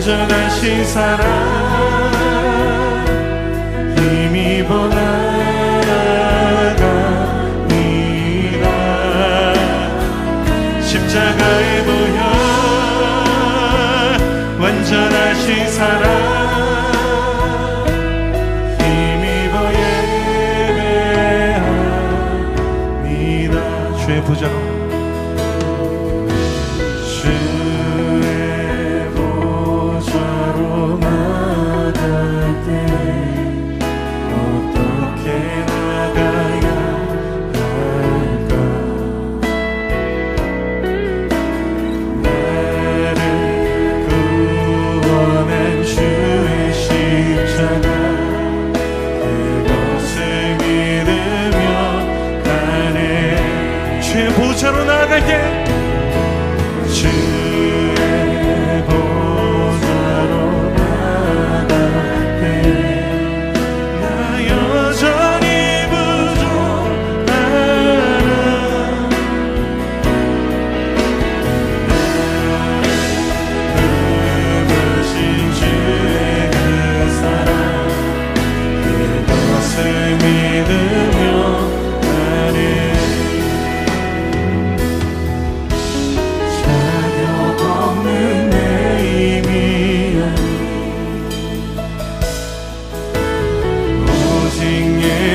완전하신 사랑 힘입어 나아갑니다. 십자가에 모여 완전하신 사랑 힘입어 예배합니다. 주의 보좌로 보좌로 나아갈게. 주의 보좌로 나아갈게. 나 여전히 부족하나 부르신 주의 그 사랑 그것을 믿으며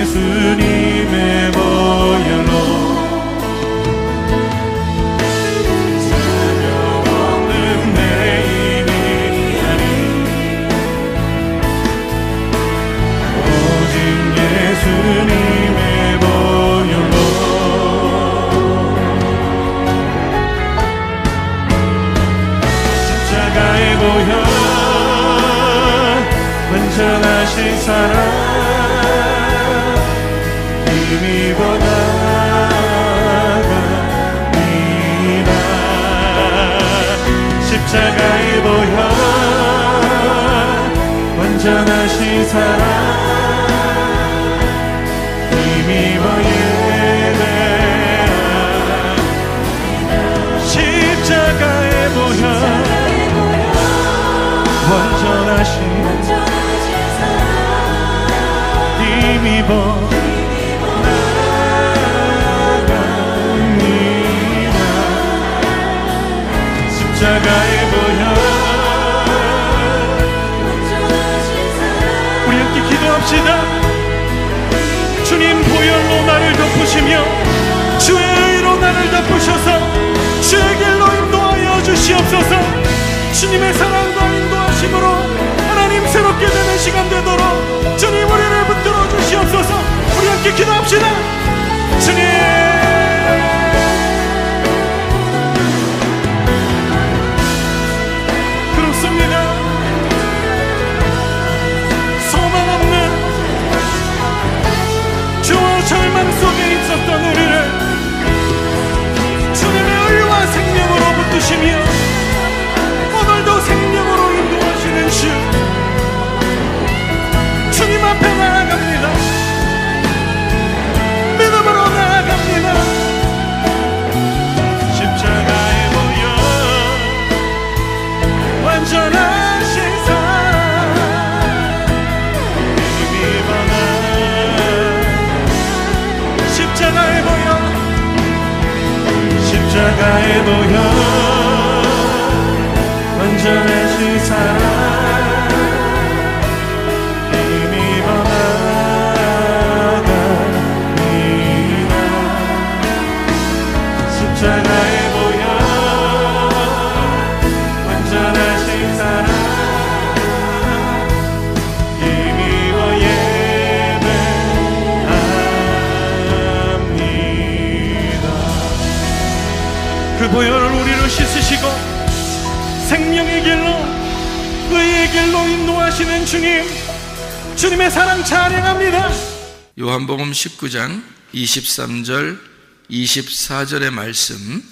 예수님의 보혈로 자격 없는 내 힘이 아니 오직 예수님의 보혈로 십자가의 보혈 완전하신 사랑 힘입어 나아갑니다. 십자가의 보혈 완전하신 사랑 힘입어 예배합니다. 십자가의 보혈 완전하신 사랑 힘입어 십자가의 보혈 우리 함께 기도합시다. 주님 보혈로 나를 덮으시며 주의 의로 나를 덮으셔서 주의 길로 인도하여 주시옵소서. 주님의 사랑과 인도하심으로 하나님 새롭게 되는 시간 되도록 주님 우리를 붙들어 주시옵소서. 우리 함께 기도합시다. 주님 절망 속에 있었던 우리를 주님의 의와 생명으로 붙드시며 오늘도 생명으로 인도하시는 주 주님 앞에 나아갑니다. 믿음으로 나아갑니다. 십자가에 모여 완전하신 사랑 힘입어 십자가에 모여 십자가에 모여 완전하신 사랑 힘입어 나아갑니다. 십자가에 모여 완전하신 사랑 힘입어 예배합니다. 그 보혈을 우리를 씻으시고 생명의 길로 의의 길로 인도하시는 주님, 주님의 사랑 찬양합니다. 요한복음 19장 23절 24절의 말씀.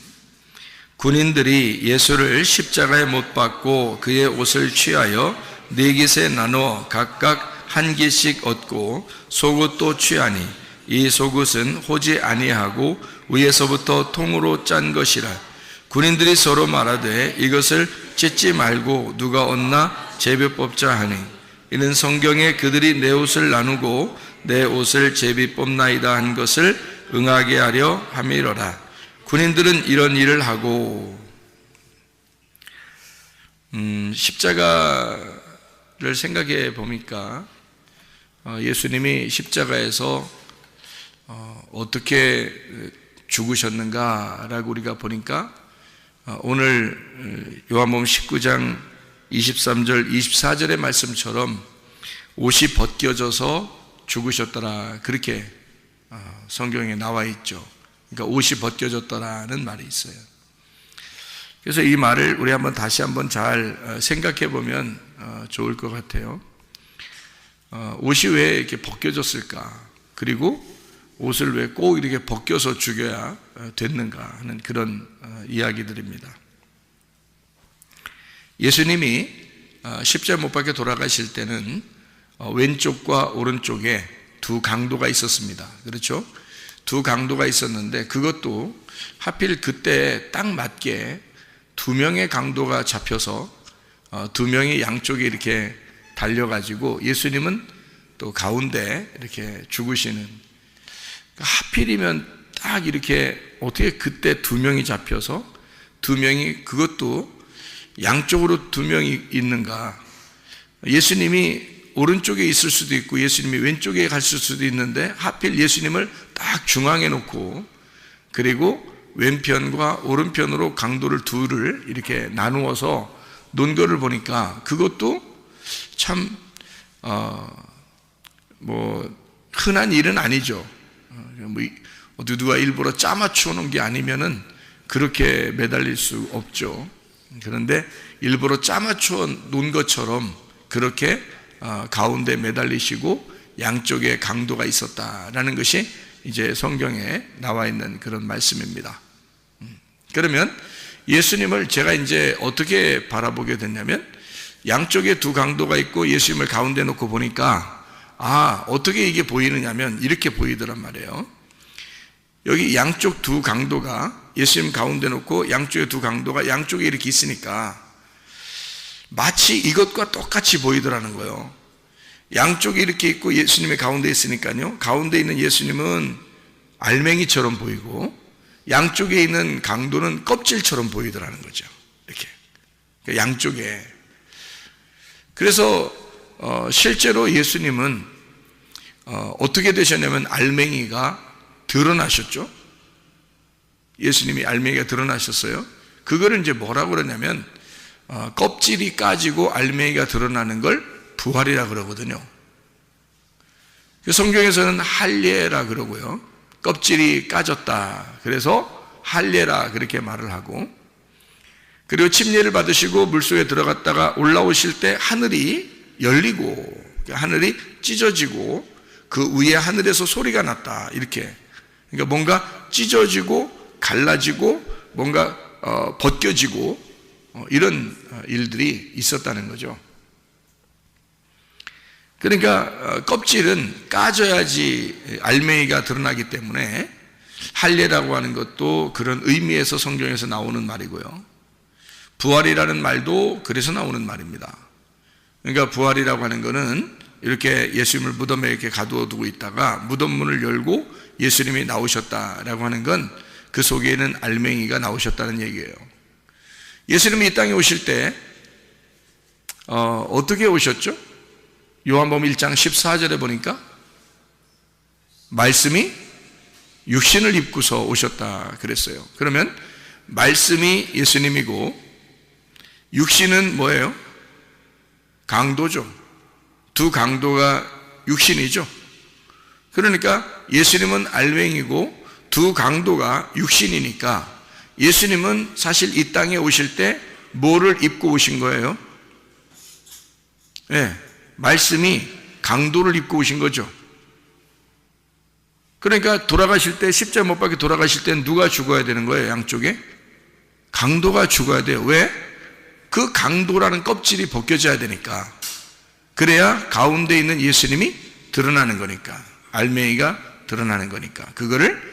군인들이 예수를 십자가에 못 박고 그의 옷을 취하여 네 깃에 나누어 각각 한 깃씩 얻고 속옷도 취하니 이 속옷은 호지 아니하고 위에서부터 통으로 짠 것이라. 군인들이 서로 말하되 이것을 찢지 말고 누가 얻나 제비 뽑자 하니 이는 성경에 그들이 내 옷을 나누고 내 옷을 제비 뽑나이다 한 것을 응하게 하려 함이로라. 군인들은 이런 일을 하고 십자가를 생각해 보니까 예수님이 십자가에서 어떻게 죽으셨는가라고 우리가 보니까 오늘 요한복음 19장 23절 24절의 말씀처럼 옷이 벗겨져서 죽으셨더라, 그렇게 성경에 나와 있죠. 그러니까 옷이 벗겨졌더라는 말이 있어요. 그래서 이 말을 우리 다시 한번 잘 생각해 보면 좋을 것 같아요. 옷이 왜 이렇게 벗겨졌을까? 그리고 옷을 왜 꼭 이렇게 벗겨서 죽여야 됐는가 하는 그런 이야기들입니다. 예수님이 십자가 못 박혀 돌아가실 때는 왼쪽과 오른쪽에 두 강도가 있었습니다. 그렇죠? 두 강도가 있었는데 그것도 하필 그때 딱 맞게 두 명의 강도가 잡혀서 두 명이 양쪽에 이렇게 달려가지고 예수님은 또 가운데 이렇게 죽으시는, 하필이면 딱 이렇게 어떻게 그때 두 명이 잡혀서 두 명이, 그것도 양쪽으로 두 명이 있는가? 예수님이 오른쪽에 있을 수도 있고 예수님이 왼쪽에 갔을 수도 있는데 하필 예수님을 딱 중앙에 놓고 그리고 왼편과 오른편으로 강도를 둘을 이렇게 나누어서 놓은 거를 보니까 그것도 참 흔한 일은 아니죠. 누가 일부러 짜맞추어 놓은 게 아니면은 그렇게 매달릴 수 없죠. 그런데 일부러 짜맞추어 놓은 것처럼 그렇게 가운데 매달리시고 양쪽에 강도가 있었다라는 것이 이제 성경에 나와 있는 그런 말씀입니다. 그러면 예수님을 제가 이제 어떻게 바라보게 됐냐면, 양쪽에 두 강도가 있고 예수님을 가운데 놓고 보니까 어떻게 이게 보이느냐면 이렇게 보이더란 말이에요. 여기 양쪽 두 강도가 예수님 가운데 놓고 양쪽에 두 강도가 양쪽에 이렇게 있으니까 마치 이것과 똑같이 보이더라는 거예요. 양쪽에 이렇게 있고 예수님의 가운데 있으니까요, 가운데 있는 예수님은 알맹이처럼 보이고 양쪽에 있는 강도는 껍질처럼 보이더라는 거죠. 이렇게 양쪽에. 그래서 실제로 예수님은 어떻게 되셨냐면 알맹이가 드러나셨죠. 예수님이 알맹이가 드러나셨어요. 그거를 이제 뭐라고 그러냐면 껍질이 까지고 알맹이가 드러나는 걸 부활이라 그러거든요. 성경에서는 할례라 그러고요, 껍질이 까졌다 그래서 할례라 그렇게 말을 하고, 그리고 침례를 받으시고 물속에 들어갔다가 올라오실 때 하늘이 열리고 하늘이 찢어지고 그 위에 하늘에서 소리가 났다, 이렇게. 그러니까 뭔가 찢어지고 갈라지고 뭔가 벗겨지고 이런 일들이 있었다는 거죠. 그러니까 껍질은 까져야지 알맹이가 드러나기 때문에 할례라고 하는 것도 그런 의미에서 성경에서 나오는 말이고요, 부활이라는 말도 그래서 나오는 말입니다. 그러니까 부활이라고 하는 것은 이렇게 예수님을 무덤에 이렇게 가두어두고 있다가 무덤 문을 열고 예수님이 나오셨다라고 하는 건 그 속에는 알맹이가 나오셨다는 얘기예요. 예수님이 이 땅에 오실 때 어떻게 오셨죠? 요한복음 1장 14절에 보니까 말씀이 육신을 입고서 오셨다 그랬어요. 그러면 말씀이 예수님이고 육신은 뭐예요? 강도죠. 두 강도가 육신이죠. 그러니까 예수님은 알맹이고 두 강도가 육신이니까 예수님은 사실 이 땅에 오실 때 뭐를 입고 오신 거예요? 네, 말씀이 강도를 입고 오신 거죠. 그러니까 돌아가실 때, 십자가 못 박혀 돌아가실 때 누가 죽어야 되는 거예요? 양쪽에? 강도가 죽어야 돼요. 왜? 그 강도라는 껍질이 벗겨져야 되니까. 그래야 가운데 있는 예수님이 드러나는 거니까, 알맹이가 드러나는 거니까. 그거를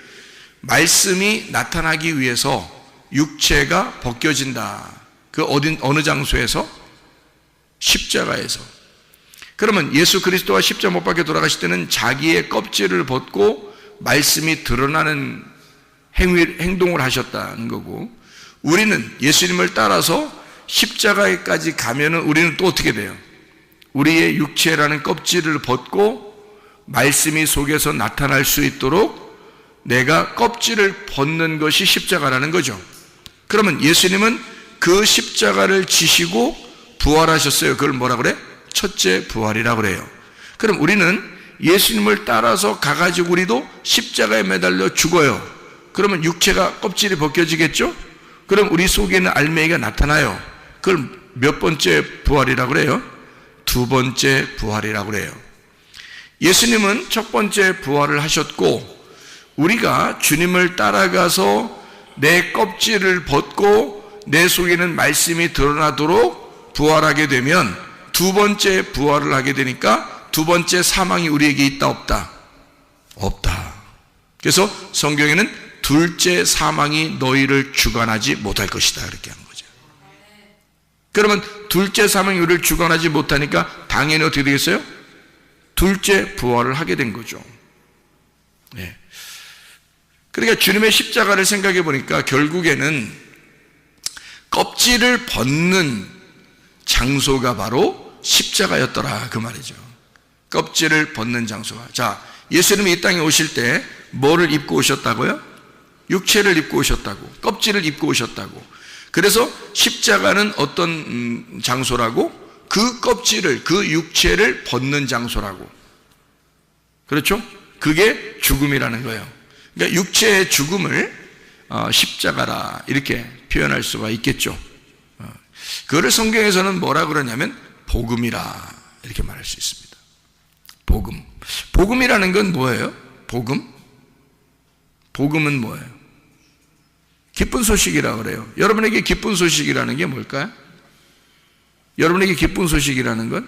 말씀이 나타나기 위해서 육체가 벗겨진다. 그 어느 장소에서? 십자가에서. 그러면 예수 그리스도가 십자가 못 박혀 돌아가실 때는 자기의 껍질을 벗고 말씀이 드러나는 행동을 하셨다는 거고, 우리는 예수님을 따라서 십자가에까지 가면은 우리는 또 어떻게 돼요? 우리의 육체라는 껍질을 벗고 말씀이 속에서 나타날 수 있도록 내가 껍질을 벗는 것이 십자가라는 거죠. 그러면 예수님은 그 십자가를 지시고 부활하셨어요. 그걸 뭐라 그래? 첫째 부활이라고 그래요. 그럼 우리는 예수님을 따라서 가가지고 우리도 십자가에 매달려 죽어요. 그러면 육체가 껍질이 벗겨지겠죠? 그럼 우리 속에는 알맹이가 나타나요. 그걸 몇 번째 부활이라고 그래요? 두 번째 부활이라고 그래요. 예수님은 첫 번째 부활을 하셨고, 우리가 주님을 따라가서 내 껍질을 벗고 내 속에는 말씀이 드러나도록 부활하게 되면 두 번째 부활을 하게 되니까 두 번째 사망이 우리에게 있다 없다? 없다. 그래서 성경에는 둘째 사망이 너희를 주관하지 못할 것이다 이렇게 한 거죠. 그러면 둘째 사망이 우리를 주관하지 못하니까 당연히 어떻게 되겠어요? 둘째 부활을 하게 된 거죠. 네. 그러니까 주님의 십자가를 생각해 보니까 결국에는 껍질을 벗는 장소가 바로 십자가였더라 그 말이죠. 껍질을 벗는 장소가. 자, 예수님이 이 땅에 오실 때 뭐를 입고 오셨다고요? 육체를 입고 오셨다고, 껍질을 입고 오셨다고. 그래서 십자가는 어떤 장소라고? 그 껍질을, 그 육체를 벗는 장소라고. 그렇죠? 그게 죽음이라는 거예요. 그러니까 육체의 죽음을 십자가라 이렇게 표현할 수가 있겠죠. 그거를 성경에서는 뭐라 그러냐면 복음이라 이렇게 말할 수 있습니다. 복음. 복음이라는 건 뭐예요? 복음? 복음은 뭐예요? 기쁜 소식이라고 그래요. 여러분에게 기쁜 소식이라는 게 뭘까요? 여러분에게 기쁜 소식이라는 건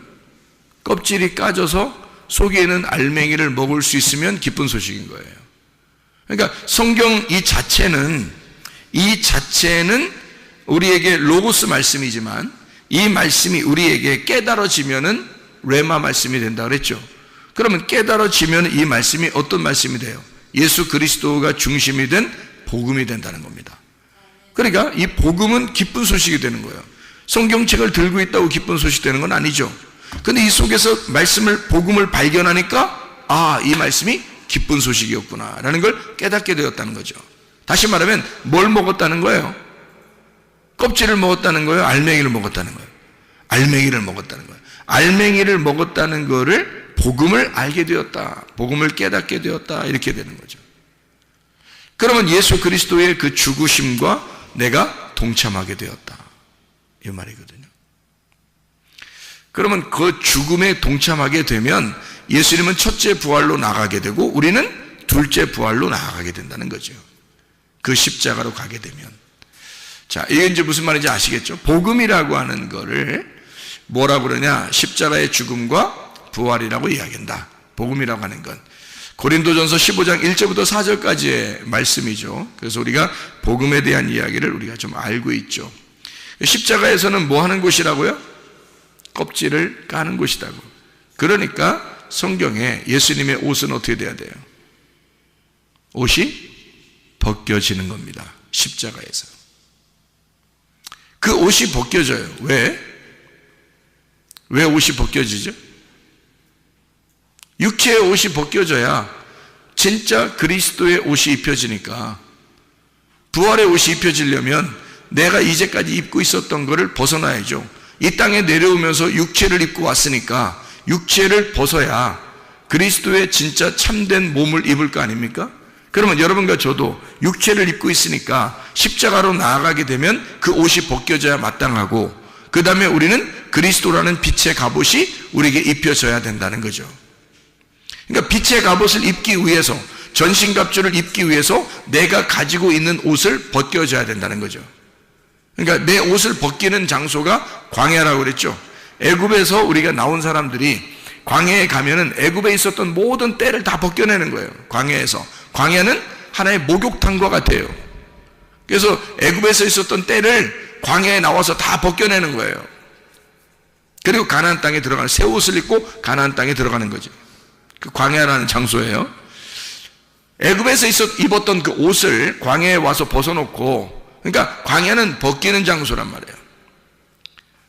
껍질이 까져서 속에 있는 알맹이를 먹을 수 있으면 기쁜 소식인 거예요. 그러니까 성경 이 자체는 우리에게 로고스 말씀이지만 이 말씀이 우리에게 깨달아지면은 레마 말씀이 된다 그랬죠. 그러면 깨달아지면 이 말씀이 어떤 말씀이 돼요? 예수 그리스도가 중심이 된 복음이 된다는 겁니다. 그러니까 이 복음은 기쁜 소식이 되는 거예요. 성경책을 들고 있다고 기쁜 소식 되는 건 아니죠. 근데 이 속에서 복음을 발견하니까 이 말씀이 기쁜 소식이었구나 라는 걸 깨닫게 되었다는 거죠. 다시 말하면 뭘 먹었다는 거예요? 껍질을 먹었다는 거예요? 알맹이를 먹었다는 거예요? 알맹이를 먹었다는 거예요. 알맹이를 먹었다는 거를 복음을 알게 되었다, 복음을 깨닫게 되었다 이렇게 되는 거죠. 그러면 예수 그리스도의 그 죽으심과 내가 동참하게 되었다 이 말이거든요. 그러면 그 죽음에 동참하게 되면 예수님은 첫째 부활로 나가게 되고 우리는 둘째 부활로 나아가게 된다는 거죠. 그 십자가로 가게 되면. 자, 이게 이제 무슨 말인지 아시겠죠? 복음이라고 하는 거를 뭐라고 그러냐? 십자가의 죽음과 부활이라고 이야기한다. 복음이라고 하는 건 고린도전서 15장 1절부터 4절까지의 말씀이죠. 그래서 우리가 복음에 대한 이야기를 우리가 좀 알고 있죠. 십자가에서는 뭐 하는 곳이라고요? 껍질을 까는 곳이라고. 그러니까 성경에 예수님의 옷은 어떻게 돼야 돼요? 옷이 벗겨지는 겁니다. 십자가에서. 그 옷이 벗겨져요. 왜? 왜 옷이 벗겨지죠? 육체의 옷이 벗겨져야 진짜 그리스도의 옷이 입혀지니까. 부활의 옷이 입혀지려면 내가 이제까지 입고 있었던 것을 벗어나야죠. 이 땅에 내려오면서 육체를 입고 왔으니까 육체를 벗어야 그리스도의 진짜 참된 몸을 입을 거 아닙니까? 그러면 여러분과 저도 육체를 입고 있으니까 십자가로 나아가게 되면 그 옷이 벗겨져야 마땅하고, 그 다음에 우리는 그리스도라는 빛의 갑옷이 우리에게 입혀져야 된다는 거죠. 그러니까 빛의 갑옷을 입기 위해서, 전신갑주를 입기 위해서 내가 가지고 있는 옷을 벗겨져야 된다는 거죠. 그러니까 내 옷을 벗기는 장소가 광야라고 그랬죠. 애굽에서 우리가 나온 사람들이 광야에 가면은 애굽에 있었던 모든 때를 다 벗겨내는 거예요. 광야에서. 광야는 하나의 목욕탕과 같아요. 그래서 애굽에서 있었던 때를 광야에 나와서 다 벗겨내는 거예요. 그리고 가나안 땅에 들어가는, 새 옷을 입고 가나안 땅에 들어가는 거죠. 그 광야라는 장소예요. 애굽에서 입었던 그 옷을 광야에 와서 벗어놓고, 그러니까 광야는 벗기는 장소란 말이에요.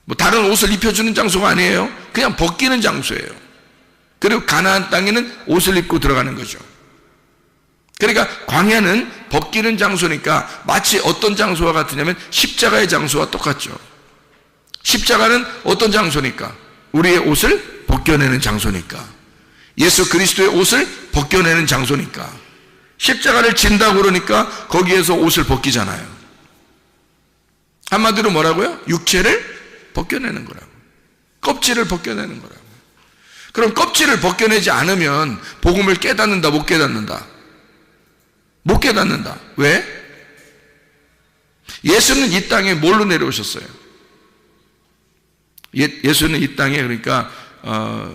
뭐 다른 옷을 입혀주는 장소가 아니에요. 그냥 벗기는 장소예요. 그리고 가나안 땅에는 옷을 입고 들어가는 거죠. 그러니까 광야는 벗기는 장소니까 마치 어떤 장소와 같으냐면 십자가의 장소와 똑같죠. 십자가는 어떤 장소니까? 우리의 옷을 벗겨내는 장소니까. 예수 그리스도의 옷을 벗겨내는 장소니까. 십자가를 진다고 그러니까 거기에서 옷을 벗기잖아요. 한마디로 뭐라고요? 육체를 벗겨내는 거라고. 껍질을 벗겨내는 거라고. 그럼 껍질을 벗겨내지 않으면 복음을 깨닫는다, 못 깨닫는다? 못 깨닫는다. 왜? 예수는 이 땅에 뭘로 내려오셨어요? 예수는 이 땅에 그러니까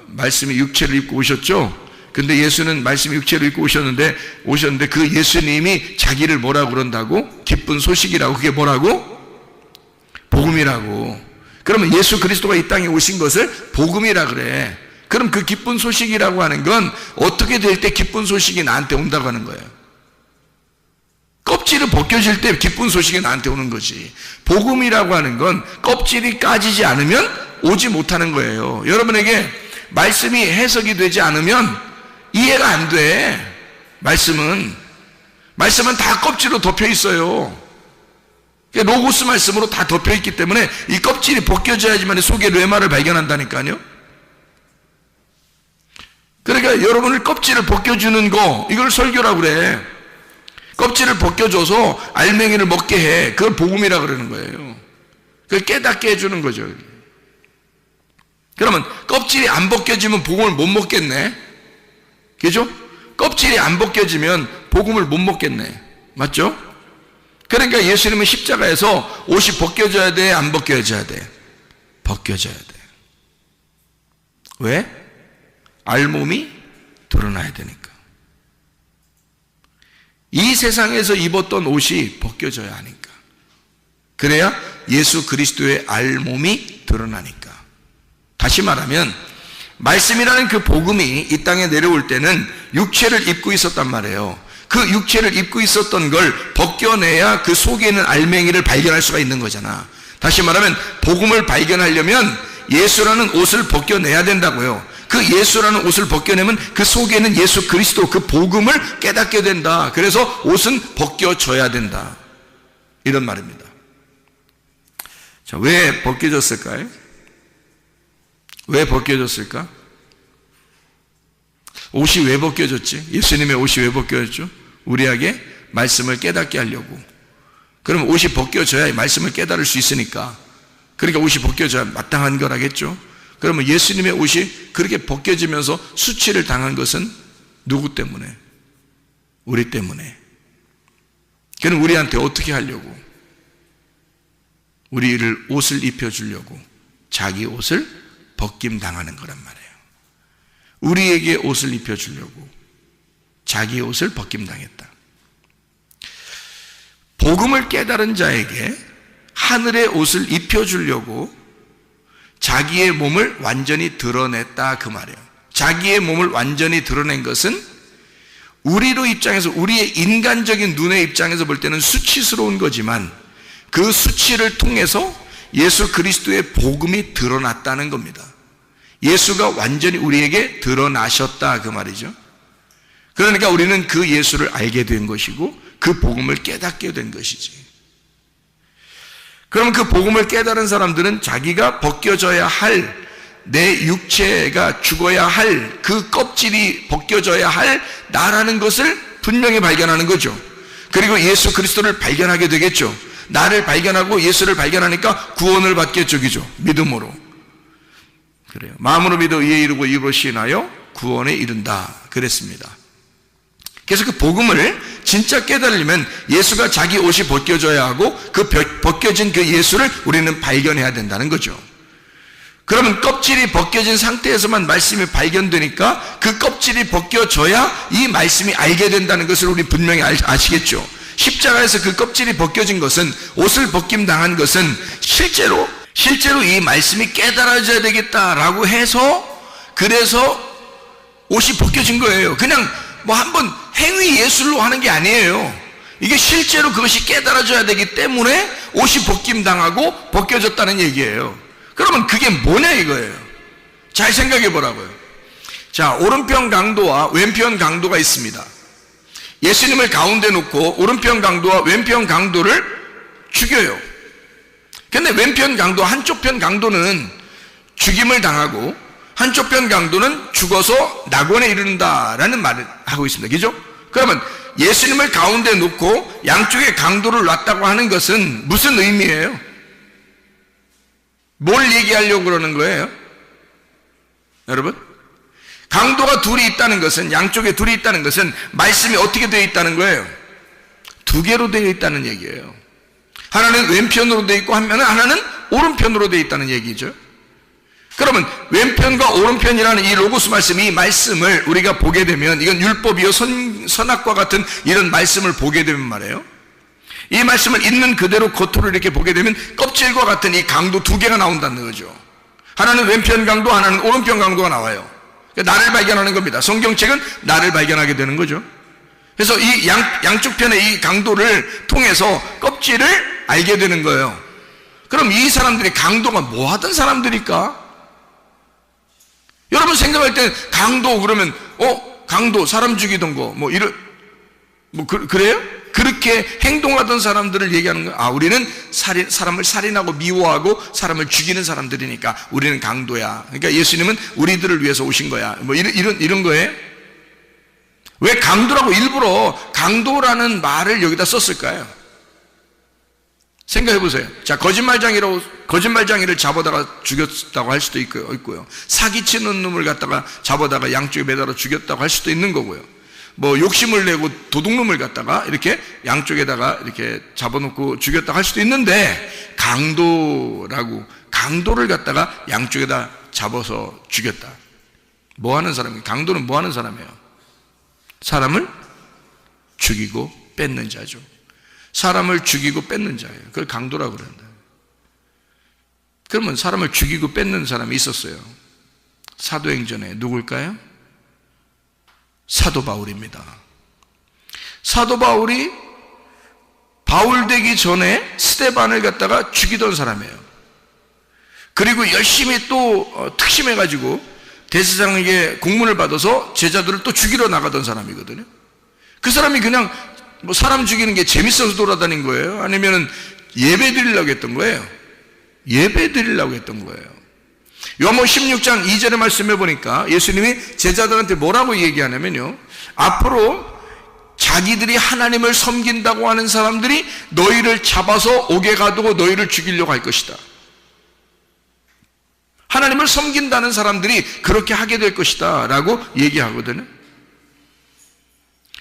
말씀이 육체를 입고 오셨죠. 근데 예수는 말씀이 육체를 입고 오셨는데 그 예수님이 자기를 뭐라고 그런다고? 기쁜 소식이라고. 그게 뭐라고? 복음이라고. 그러면 예수 그리스도가 이 땅에 오신 것을 복음이라 그래. 그럼 그 기쁜 소식이라고 하는 건 어떻게 될 때 기쁜 소식이 나한테 온다고 하는 거예요? 껍질이 벗겨질 때 기쁜 소식이 나한테 오는 거지. 복음이라고 하는 건 껍질이 까지지 않으면 오지 못하는 거예요. 여러분에게 말씀이 해석이 되지 않으면 이해가 안 돼. 말씀은 다 껍질로 덮여 있어요. 로고스 말씀으로 다 덮여 있기 때문에 이 껍질이 벗겨져야지만 속의 뇌마를 발견한다니까요. 그러니까 여러분을 껍질을 벗겨주는 거, 이걸 설교라고 그래. 껍질을 벗겨줘서 알맹이를 먹게 해. 그걸 복음이라 그러는 거예요. 그걸 깨닫게 해주는 거죠. 그러면 껍질이 안 벗겨지면 복음을 못 먹겠네. 그죠? 껍질이 안 벗겨지면 복음을 못 먹겠네. 맞죠? 그러니까 예수님은 십자가에서 옷이 벗겨져야 돼, 안 벗겨져야 돼? 벗겨져야 돼. 왜? 알몸이 드러나야 되니까. 이 세상에서 입었던 옷이 벗겨져야 하니까. 그래야 예수 그리스도의 알몸이 드러나니까. 다시 말하면 말씀이라는 그 복음이 이 땅에 내려올 때는 육체를 입고 있었단 말이에요. 그 육체를 입고 있었던 걸 벗겨내야 그 속에 있는 알맹이를 발견할 수가 있는 거잖아. 다시 말하면 복음을 발견하려면 예수라는 옷을 벗겨내야 된다고요. 그 예수라는 옷을 벗겨내면 그 속에는 예수 그리스도 그 복음을 깨닫게 된다. 그래서 옷은 벗겨져야 된다. 이런 말입니다. 자, 왜 벗겨졌을까요? 왜 벗겨졌을까? 옷이 왜 벗겨졌지? 예수님의 옷이 왜 벗겨졌죠? 우리에게 말씀을 깨닫게 하려고. 그럼 옷이 벗겨져야 말씀을 깨달을 수 있으니까. 그러니까 옷이 벗겨져야 마땅한 거라겠죠? 그러면 예수님의 옷이 그렇게 벗겨지면서 수치를 당한 것은 누구 때문에? 우리 때문에. 그럼 우리한테 어떻게 하려고? 우리를 옷을 입혀주려고 자기 옷을 벗김 당하는 거란 말이에요. 우리에게 옷을 입혀주려고 자기 옷을 벗김 당했다. 복음을 깨달은 자에게 하늘의 옷을 입혀주려고 자기의 몸을 완전히 드러냈다 그 말이에요. 자기의 몸을 완전히 드러낸 것은 우리로 입장에서, 우리의 인간적인 눈의 입장에서 볼 때는 수치스러운 거지만 그 수치를 통해서 예수 그리스도의 복음이 드러났다는 겁니다. 예수가 완전히 우리에게 드러나셨다 그 말이죠. 그러니까 우리는 그 예수를 알게 된 것이고 그 복음을 깨닫게 된 것이지. 그럼 그 복음을 깨달은 사람들은 자기가 벗겨져야 할, 내 육체가 죽어야 할, 그 껍질이 벗겨져야 할 나라는 것을 분명히 발견하는 거죠. 그리고 예수 그리스도를 발견하게 되겠죠. 나를 발견하고 예수를 발견하니까 구원을 받겠죠. 그죠? 믿음으로. 그래요. 마음으로 믿어 의에 이르고 입으로 시인하여 구원에 이른다. 그랬습니다. 그래서 그 복음을 진짜 깨달으려면 예수가 자기 옷이 벗겨져야 하고 그 벗겨진 그 예수를 우리는 발견해야 된다는 거죠. 그러면 껍질이 벗겨진 상태에서만 말씀이 발견되니까 그 껍질이 벗겨져야 이 말씀이 알게 된다는 것을 우리 분명히 아시겠죠. 십자가에서 그 껍질이 벗겨진 것은, 옷을 벗김 당한 것은 실제로 이 말씀이 깨달아져야 되겠다라고 해서, 그래서 옷이 벗겨진 거예요. 그냥 뭐 한번 행위 예술로 하는 게 아니에요. 이게 실제로 그것이 깨달아져야 되기 때문에 옷이 벗김 당하고 벗겨졌다는 얘기예요. 그러면 그게 뭐냐 이거예요. 잘 생각해 보라고요. 자, 오른편 강도와 왼편 강도가 있습니다. 예수님을 가운데 놓고 오른편 강도와 왼편 강도를 죽여요. 근데 왼편 강도, 한쪽 편 강도는 죽임을 당하고 한쪽 편 강도는 죽어서 낙원에 이른다라는 말을 하고 있습니다. 그죠? 그러면 예수님을 가운데 놓고 양쪽에 강도를 놨다고 하는 것은 무슨 의미예요? 뭘 얘기하려고 그러는 거예요? 여러분? 강도가 둘이 있다는 것은, 양쪽에 둘이 있다는 것은 말씀이 어떻게 되어 있다는 거예요? 두 개로 되어 있다는 얘기예요. 하나는 왼편으로 되어 있고 하나는 오른편으로 되어 있다는 얘기죠. 그러면 왼편과 오른편이라는 이 로고스 말씀, 이 말씀을 우리가 보게 되면, 이건 율법이요 선악과 같은 이런 말씀을 보게 되면 말이에요, 이 말씀을 있는 그대로 겉으로 이렇게 보게 되면 껍질과 같은 이 강도 두 개가 나온다는 거죠. 하나는 왼편 강도, 하나는 오른편 강도가 나와요. 나를 발견하는 겁니다. 성경책은 나를 발견하게 되는 거죠. 그래서 이 양쪽 편의 이 강도를 통해서 껍질을 알게 되는 거예요. 그럼 이 사람들이 강도가 뭐 하던 사람들일까? 여러분 생각할 때 강도 그러면 강도 사람 죽이던 거 그래요? 그렇게 행동하던 사람들을 얘기하는 거예요. 아, 우리는 사람을 살인하고 미워하고 사람을 죽이는 사람들이니까 우리는 강도야. 그러니까 예수님은 우리들을 위해서 오신 거야. 이런 거예요? 왜 강도라고 일부러 강도라는 말을 여기다 썼을까요? 생각해 보세요. 자, 거짓말쟁이를 잡아다가 죽였다고 할 수도 있고요. 사기치는 놈을 갖다가 잡아다가 양쪽에 매달아 죽였다고 할 수도 있는 거고요. 뭐 욕심을 내고 도둑놈을 갖다가 이렇게 양쪽에다가 이렇게 잡아놓고 죽였다고 할 수도 있는데, 강도를 갖다가 양쪽에다 잡아서 죽였다. 뭐 하는 사람이에요? 강도는 뭐 하는 사람이에요? 사람을 죽이고 뺏는 자죠. 사람을 죽이고 뺏는 자예요. 그걸 강도라고 그런다. 그러면 사람을 죽이고 뺏는 사람이 있었어요. 사도행전에 누굴까요? 사도 바울입니다. 사도 바울이 바울 되기 전에 스데반을 갖다가 죽이던 사람이에요. 그리고 열심히 또 특심해가지고 대제사장에게 공문을 받아서 제자들을 또 죽이러 나가던 사람이거든요. 그 사람이 그냥 뭐 사람 죽이는 게 재밌어서 돌아다닌 거예요? 아니면은 예배 드리려고 했던 거예요? 예배 드리려고 했던 거예요. 요한복음 16장 2절의 말씀해 보니까 예수님이 제자들한테 뭐라고 얘기하냐면요, 앞으로 자기들이 하나님을 섬긴다고 하는 사람들이 너희를 잡아서 옥에 가두고 너희를 죽이려고 할 것이다. 하나님을 섬긴다는 사람들이 그렇게 하게 될 것이다 라고 얘기하거든요.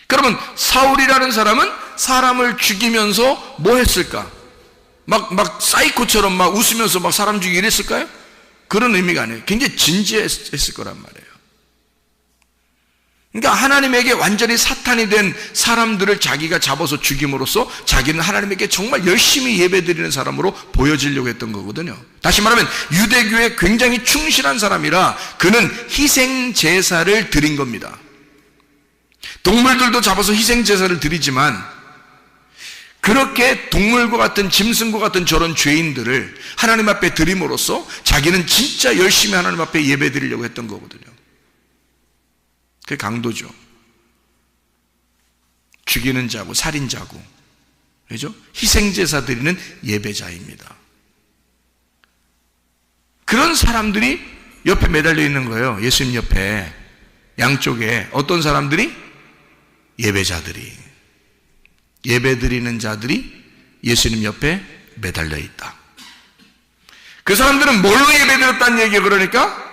그러면 사울이라는 사람은 사람을 죽이면서 뭐 했을까? 막 사이코처럼 막 웃으면서 막 사람 죽이기 이랬을까요? 그런 의미가 아니에요. 굉장히 진지했을 거란 말이에요. 그러니까 하나님에게 완전히 사탄이 된 사람들을 자기가 잡아서 죽임으로써 자기는 하나님에게 정말 열심히 예배드리는 사람으로 보여지려고 했던 거거든요. 다시 말하면 유대교에 굉장히 충실한 사람이라 그는 희생제사를 드린 겁니다. 동물들도 잡아서 희생제사를 드리지만, 그렇게 동물과 같은 짐승과 같은 저런 죄인들을 하나님 앞에 드림으로써 자기는 진짜 열심히 하나님 앞에 예배 드리려고 했던 거거든요. 그게 강도죠. 죽이는 자고 살인자고, 그죠? 희생제사 드리는 예배자입니다. 그런 사람들이 옆에 매달려 있는 거예요. 예수님 옆에 양쪽에 어떤 사람들이? 예배자들이, 예배드리는 자들이 예수님 옆에 매달려 있다. 그 사람들은 뭘로 예배드렸다는 얘기예요? 그러니까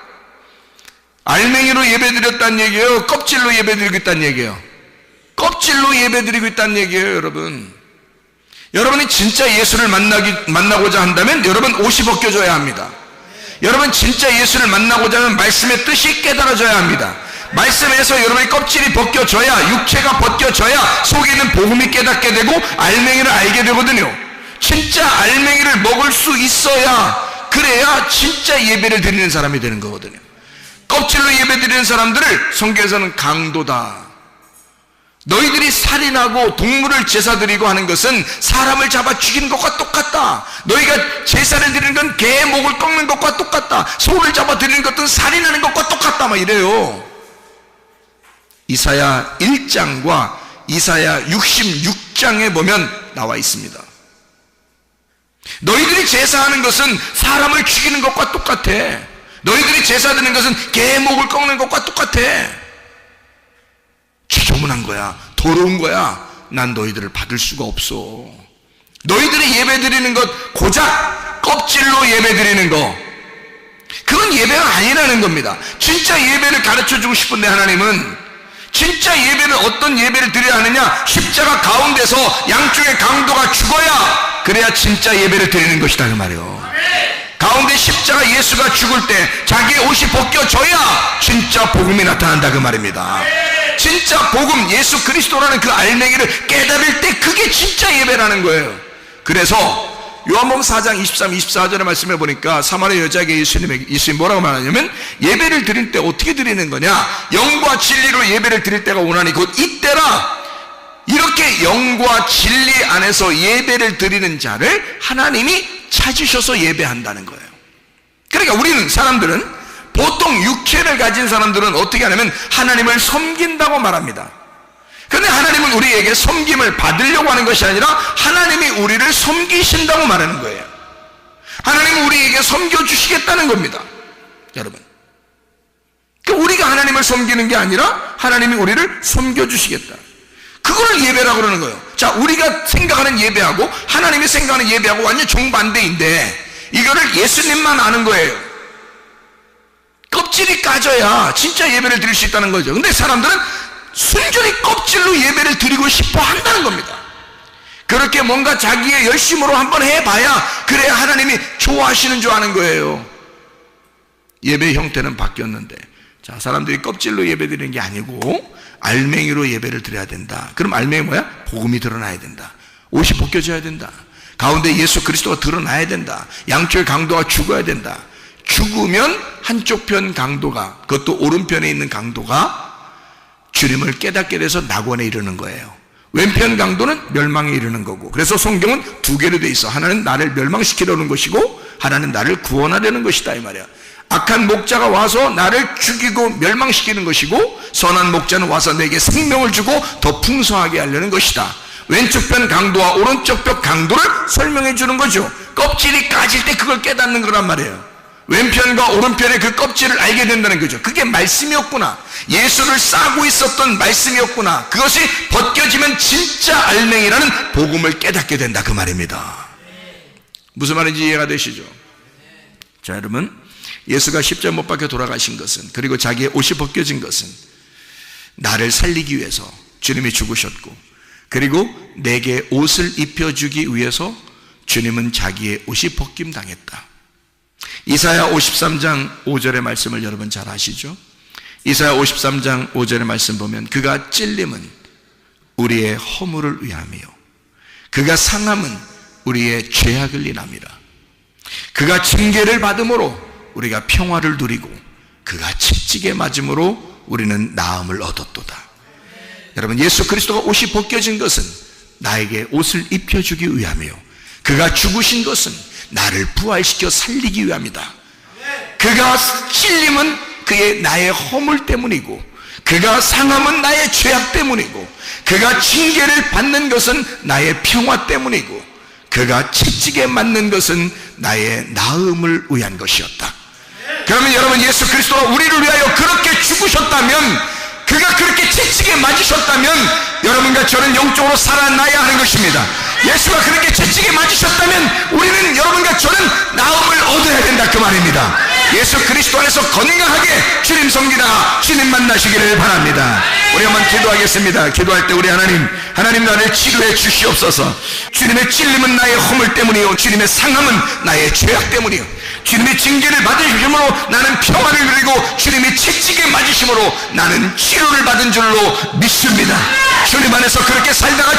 알맹이로 예배드렸다는 얘기예요? 껍질로 예배드리고 있다는 얘기예요? 껍질로 예배드리고 있다는 얘기예요. 여러분이 진짜 예수를 만나고자 한다면 여러분 옷이 벗겨져야 합니다. 여러분 진짜 예수를 만나고자 하면 말씀의 뜻이 깨달아져야 합니다. 말씀에서 여러분의 껍질이 벗겨져야, 육체가 벗겨져야 속에 있는 우리는 복음이 깨닫게 되고 알맹이를 알게 되거든요. 진짜 알맹이를 먹을 수 있어야, 그래야 진짜 예배를 드리는 사람이 되는 거거든요. 껍질로 예배 드리는 사람들을 성경에서는 강도다. 너희들이 살인하고 동물을 제사 드리고 하는 것은 사람을 잡아 죽이는 것과 똑같다. 너희가 제사를 드리는 건 개 목을 꺾는 것과 똑같다. 소를 잡아 드리는 것은 살인하는 것과 똑같다. 막 이래요. 이사야 1장과 이사야 66장에 보면 나와 있습니다. 너희들이 제사하는 것은 사람을 죽이는 것과 똑같아. 너희들이 제사 드리는 것은 개 목을 꺾는 것과 똑같아. 지저분한 거야. 더러운 거야. 난 너희들을 받을 수가 없어. 너희들이 예배 드리는 것, 고작 껍질로 예배 드리는 거, 그건 예배가 아니라는 겁니다. 진짜 예배를 가르쳐주고 싶은데 하나님은 진짜 예배는 어떤 예배를 드려야 하느냐? 십자가 가운데서 양쪽의 강도가 죽어야, 그래야 진짜 예배를 드리는 것이다 그 말이에요. 가운데 십자가 예수가 죽을 때 자기의 옷이 벗겨져야 진짜 복음이 나타난다 그 말입니다. 진짜 복음, 예수 그리스도라는 그 알맹이를 깨달을 때 그게 진짜 예배라는 거예요. 그래서 요한복음 4장 23, 24절의 말씀해 보니까 사마리아 여자에게 예수님이 뭐라고 말하냐면, 예배를 드릴 때 어떻게 드리는 거냐? 영과 진리로 예배를 드릴 때가 오나니 곧 이때라. 이렇게 영과 진리 안에서 예배를 드리는 자를 하나님이 찾으셔서 예배한다는 거예요. 그러니까 우리는 사람들은, 보통 육체를 가진 사람들은 어떻게 하냐면 하나님을 섬긴다고 말합니다. 그런데 하나님은 우리에게 섬김을 받으려고 하는 것이 아니라 하나님이 우리를 섬기신다고 말하는 거예요. 하나님은 우리에게 섬겨주시겠다는 겁니다. 여러분, 그러니까 우리가 하나님을 섬기는 게 아니라 하나님이 우리를 섬겨주시겠다. 그걸 예배라고 그러는 거예요. 자, 우리가 생각하는 예배하고 하나님이 생각하는 예배하고 완전 정반대인데, 이거를 예수님만 아는 거예요. 껍질이 까져야 진짜 예배를 드릴 수 있다는 거죠. 근데 사람들은 순전히 껍질로 예배를 드리고 싶어 한다는 겁니다. 그렇게 뭔가 자기의 열심으로 한번 해봐야 그래야 하나님이 좋아하시는 줄 아는 거예요. 예배의 형태는 바뀌었는데, 자, 사람들이 껍질로 예배 드리는 게 아니고 알맹이로 예배를 드려야 된다. 그럼 알맹이 뭐야? 복음이 드러나야 된다. 옷이 벗겨져야 된다. 가운데 예수 그리스도가 드러나야 된다. 양쪽의 강도가 죽어야 된다. 죽으면 한쪽 편 강도가, 그것도 오른편에 있는 강도가 주님을 깨닫게 돼서 낙원에 이르는 거예요. 왼편 강도는 멸망에 이르는 거고. 그래서 성경은 두 개로 돼 있어. 하나는 나를 멸망시키려는 것이고 하나는 나를 구원하려는 것이다 이 말이야. 악한 목자가 와서 나를 죽이고 멸망시키는 것이고, 선한 목자는 와서 내게 생명을 주고 더 풍성하게 하려는 것이다. 왼쪽 편 강도와 오른쪽 편 강도를 설명해 주는 거죠. 껍질이 까질 때 그걸 깨닫는 거란 말이에요. 왼편과 오른편의 그 껍질을 알게 된다는 거죠. 그게 말씀이었구나. 예수를 싸고 있었던 말씀이었구나. 그것이 벗겨지면 진짜 알맹이라는 복음을 깨닫게 된다 그 말입니다. 무슨 말인지 이해가 되시죠? 자, 여러분, 예수가 십자가 못 박혀 돌아가신 것은, 그리고 자기의 옷이 벗겨진 것은 나를 살리기 위해서 주님이 죽으셨고, 그리고 내게 옷을 입혀주기 위해서 주님은 자기의 옷이 벗김당했다. 이사야 53장 5절의 말씀을 여러분 잘 아시죠? 이사야 53장 5절의 말씀 보면, 그가 찔림은 우리의 허물을 위함이요 그가 상함은 우리의 죄악을 인함이라. 그가 징계를 받음으로 우리가 평화를 누리고 그가 채찍에 맞음으로 우리는 나음을 얻었도다. 여러분, 예수 그리스도가 옷이 벗겨진 것은 나에게 옷을 입혀주기 위함이요 그가 죽으신 것은 나를 부활시켜 살리기 위함이다. 그가 찔림은 그의 나의 허물 때문이고, 그가 상함은 나의 죄악 때문이고, 그가 징계를 받는 것은 나의 평화 때문이고, 그가 채찍에 맞는 것은 나의 나음을 위한 것이었다. 그러면 여러분, 예수 그리스도가 우리를 위하여 그렇게 죽으셨다면, 그가 그렇게 채찍에 맞으셨다면 여러분과 저는 영적으로 살아나야 하는 것입니다. 예수가 그렇게 채찍에 맞으셨다면 우리는, 여러분과 저는 나음을 얻어야 된다 그 말입니다. 예수 그리스도 안에서 건강하게 주님 섬기다가 주님 만나시기를 바랍니다. 우리 한번 기도하겠습니다. 기도할 때 우리 하나님 나를 치료해 주시옵소서. 주님의 찔림은 나의 허물 때문이요 주님의 상함은 나의 죄악 때문이요 주님의 징계를 받으심으로 나는 평화를 누리고 주님의 채찍에 맞으심으로 나는 치료를 받은 줄로 믿습니다. 주님 안에서 그렇게 살다가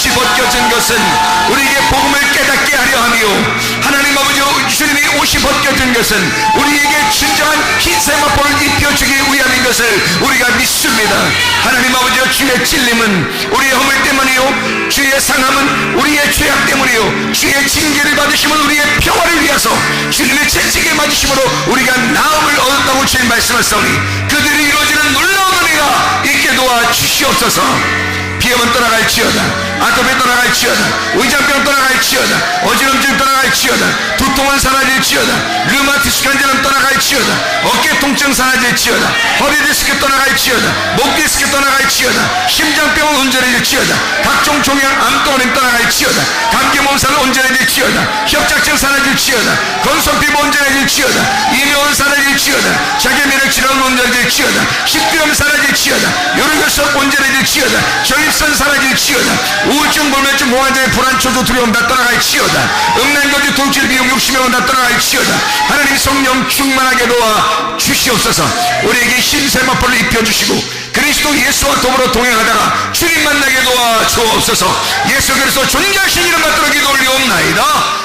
옷이 벗겨진 것은 우리에게 복음을 깨닫게 하려 하며, 하나님 아버지 주님이 옷이 벗겨진 것은 우리에게 진정한 흰세마포를 입혀주기 위함인 것을 우리가 믿습니다. 하나님 아버지 주의 찔림은 우리의 허물 때문이요, 주의 상함은 우리의 죄악 때문이요, 주의 징계를 받으심은 우리의 평화를 위하서 주님의 채찍에 맞으심으로 우리가 나음을 얻었다고 주님 말씀하셨으니 그들이 이루어지는 놀라운 은혜가 있게 도와 주시옵소서. 비염은 떠나갈지어다, 아토피 떠나갈지어다, 의장병 떠나갈지어다, 어지럼증 떠나갈지어다, 두통은 사라질지어다, 류마티스 관절은 떠나갈지어다, 어깨 통증 사라질지어다, 허리 디스크 떠나갈지어다, 목 디스크 떠나갈지어다, 심장병은 온전해질지어다, 각종 종양 암덩어리 떠나갈지어다, 감기 몸살 온전해질지어다, 협착증 사라질지어다, 건성 피부 온전해질지어다, 이명은 사라질지어다, 자기 면역 질환 온전해질지어다, 식비염 사라질지어다, 요르교석 온전해질지어다, 전립선 사라질지어다, 우울증, 불면증, 공황장애, 불안, 초조, 두려움 다 떠나갈지어다, 음란거주, 돌출, 비용, 욕심병은 다 떠나갈지어다. 하나님 성령 충만하게 도와 주시옵소서. 우리에게 흰세마포를 입혀주시고 그리스도 예수와 더불어 동행하다가 주님 만나게 도와 주옵소서. 예수 그리스도 존귀하신 이름 받들어 기도 올리옵나이다.